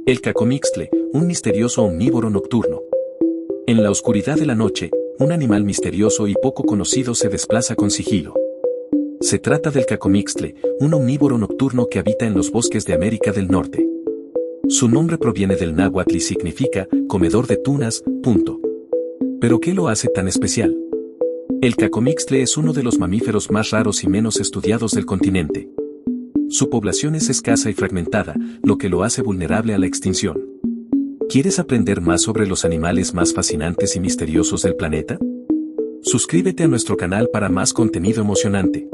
El cacomixtle, un misterioso omnívoro nocturno. En la oscuridad de la noche, un animal misterioso y poco conocido se desplaza con sigilo. Se trata del cacomixtle, un omnívoro nocturno que habita en los bosques de América del Norte. Su nombre proviene del náhuatl y significa comedor de tunas. ¿Pero qué lo hace tan especial? El cacomixtle es uno de los mamíferos más raros y menos estudiados del continente. Su población es escasa y fragmentada, lo que lo hace vulnerable a la extinción. ¿Quieres aprender más sobre los animales más fascinantes y misteriosos del planeta? Suscríbete a nuestro canal para más contenido emocionante.